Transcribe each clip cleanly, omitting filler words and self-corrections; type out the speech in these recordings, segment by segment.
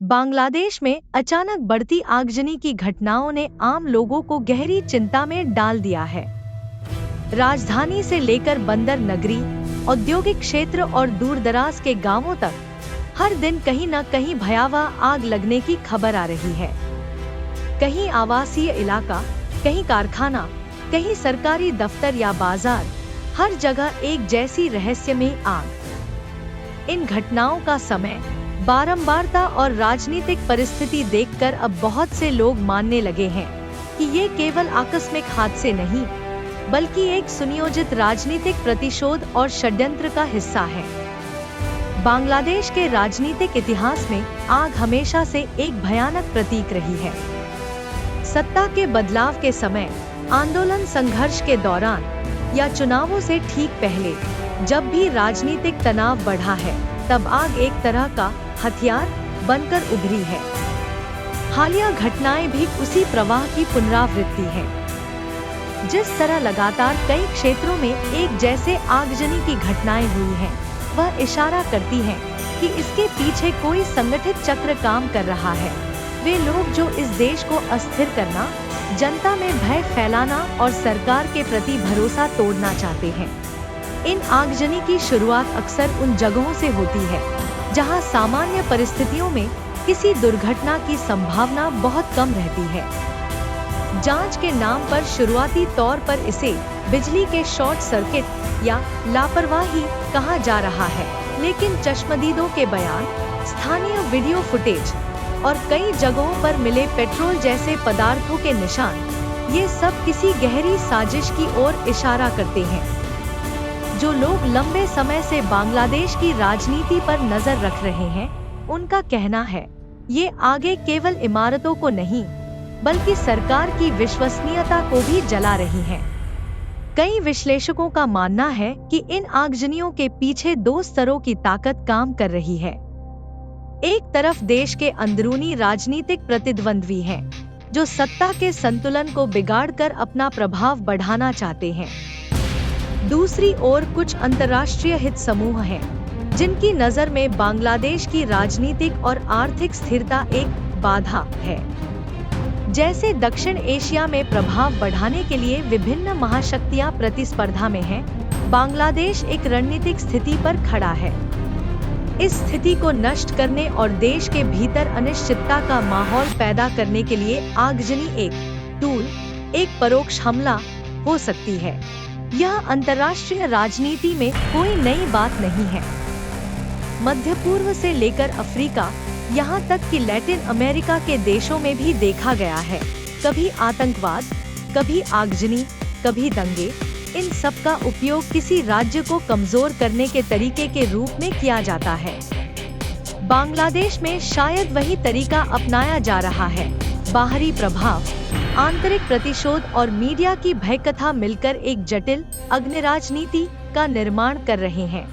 बांग्लादेश में अचानक बढ़ती आगजनी की घटनाओं ने आम लोगों को गहरी चिंता में डाल दिया है। राजधानी से लेकर बंदर नगरी, औद्योगिक क्षेत्र और दूरदराज के गांवों तक हर दिन कहीं न कहीं भयावह आग लगने की खबर आ रही है। कहीं आवासीय इलाका, कहीं कारखाना, कहीं सरकारी दफ्तर या बाजार, हर जगह एक जैसी रहस्यमयी आग। इन घटनाओं का समय, बारंबारता और राजनीतिक परिस्थिति देखकर अब बहुत से लोग मानने लगे हैं कि ये केवल आकस्मिक हादसे नहीं, बल्कि एक सुनियोजित राजनीतिक प्रतिशोध और षड्यंत्र का हिस्सा है। बांग्लादेश के राजनीतिक इतिहास में आग हमेशा से एक भयानक प्रतीक रही है। सत्ता के बदलाव के समय, आंदोलन संघर्ष के दौरान या चुनावों से ठीक पहले जब भी राजनीतिक तनाव बढ़ा है, तब आग एक तरह का हथियार बनकर उभरी है। हालिया घटनाएं भी उसी प्रवाह की पुनरावृत्ति है। जिस तरह लगातार कई क्षेत्रों में एक जैसे आगजनी की घटनाएं हुई हैं, वह इशारा करती हैं कि इसके पीछे कोई संगठित चक्र काम कर रहा है। वे लोग जो इस देश को अस्थिर करना, जनता में भय फैलाना और सरकार के प्रति भरोसा तोड़ना चाहते हैं। इन आगजनी की शुरुआत अक्सर उन जगहों से होती है जहां सामान्य परिस्थितियों में किसी दुर्घटना की संभावना बहुत कम रहती है। जांच के नाम पर शुरुआती तौर पर इसे बिजली के शॉर्ट सर्किट या लापरवाही कहा जा रहा है, लेकिन चश्मदीदों के बयान, स्थानीय वीडियो फुटेज और कई जगहों पर मिले पेट्रोल जैसे पदार्थों के निशान, ये सब किसी गहरी साजिश की ओर इशारा करते हैं। जो लोग लंबे समय से बांग्लादेश की राजनीति पर नजर रख रहे हैं, उनका कहना है, ये आगे केवल इमारतों को नहीं, बल्कि सरकार की विश्वसनीयता को भी जला रही हैं। कई विश्लेषकों का मानना है कि इन आगजनियों के पीछे दो स्तरों की ताकत काम कर रही है। एक तरफ देश के अंदरूनी राजनीतिक प्रतिद्वंद्वी हैं, जो सत्ता के संतुलन को बिगाड़कर अपना प्रभाव बढ़ाना चाहते हैं। दूसरी ओर कुछ अंतर्राष्ट्रीय हित समूह हैं, जिनकी नजर में बांग्लादेश की राजनीतिक और आर्थिक स्थिरता एक बाधा है। जैसे दक्षिण एशिया में प्रभाव बढ़ाने के लिए विभिन्न महाशक्तियां प्रतिस्पर्धा में हैं, बांग्लादेश एक रणनीतिक स्थिति पर खड़ा है। इस स्थिति को नष्ट करने और देश के भीतर अनिश्चितता का माहौल पैदा करने के लिए आगजनी एक टूल, एक परोक्ष हमला हो सकती है। यह अंतर्राष्ट्रीय राजनीति में कोई नई बात नहीं है। मध्य पूर्व से लेकर अफ्रीका, यहाँ तक कि लैटिन अमेरिका के देशों में भी देखा गया है। कभी आतंकवाद, कभी आगजनी, कभी दंगे, इन सब का उपयोग किसी राज्य को कमजोर करने के तरीके के रूप में किया जाता है। बांग्लादेश में शायद वही तरीका अपनाया जा रहा है। बाहरी प्रभाव, आंतरिक प्रतिशोध और मीडिया की भयकथा मिलकर एक जटिल अग्निराजनीति का निर्माण कर रहे हैं।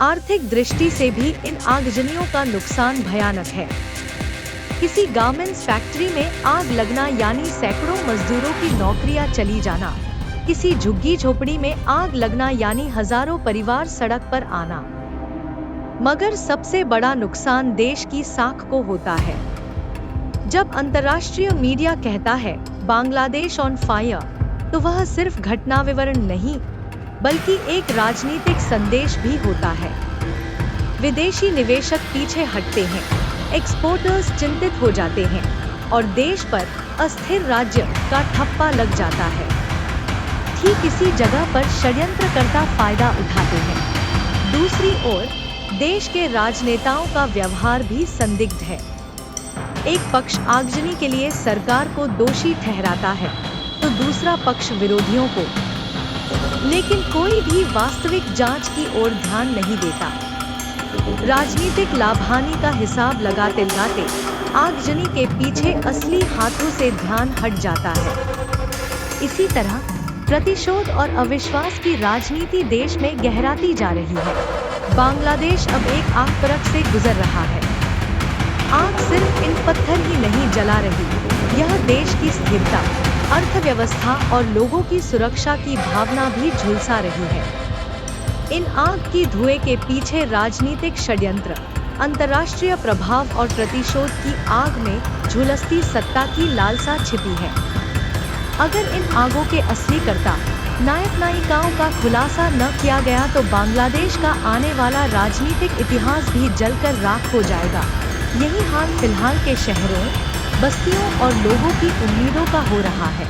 आर्थिक दृष्टि से भी इन आगजनियों का नुकसान भयानक है। किसी गारमेंट्स फैक्ट्री में आग लगना यानी सैकड़ों मजदूरों की नौकरियां चली जाना। किसी झुग्गी झोपड़ी में आग लगना यानी हजारों परिवार सड़क पर आना। मगर सबसे बड़ा नुकसान देश की साख को होता है। जब अंतर्राष्ट्रीय मीडिया कहता है बांग्लादेश ऑन फायर, तो वह सिर्फ घटना विवरण नहीं, बल्कि एक राजनीतिक संदेश भी होता है। विदेशी निवेशक पीछे हटते हैं, एक्सपोर्टर्स चिंतित हो जाते हैं और देश पर अस्थिर राज्य का ठप्पा लग जाता है। ठीक इसी जगह पर षड्यंत्रकर्ता फायदा उठाते हैं। दूसरी ओर देश के राजनेताओं का व्यवहार भी संदिग्ध है। एक पक्ष आगजनी के लिए सरकार को दोषी ठहराता है, तो दूसरा पक्ष विरोधियों को। लेकिन कोई भी वास्तविक जांच की ओर ध्यान नहीं देता। राजनीतिक लाभहानि का हिसाब लगाते लगाते आगजनी के पीछे असली हाथों से ध्यान हट जाता है। इसी तरह प्रतिशोध और अविश्वास की राजनीति देश में गहराती जा रही है। बांग्लादेश अब एक आग परख से गुजर रहा है। आग सिर्फ इन पत्थर ही नहीं जला रही, यह देश की स्थिरता, अर्थव्यवस्था और लोगों की सुरक्षा की भावना भी झुलसा रही है। इन आग की धुएं के पीछे राजनीतिक षड्यंत्र, अंतर्राष्ट्रीय प्रभाव और प्रतिशोध की आग में झुलसती सत्ता की लालसा छिपी है। अगर इन आगों के असली कर्ता नायक नायिकाओं का खुलासा न किया गया तो बांग्लादेश का आने वाला राजनीतिक इतिहास भी जलकर राख हो जाएगा। यही हाल फिलहाल के शहरों, बस्तियों और लोगों की उम्मीदों का हो रहा है।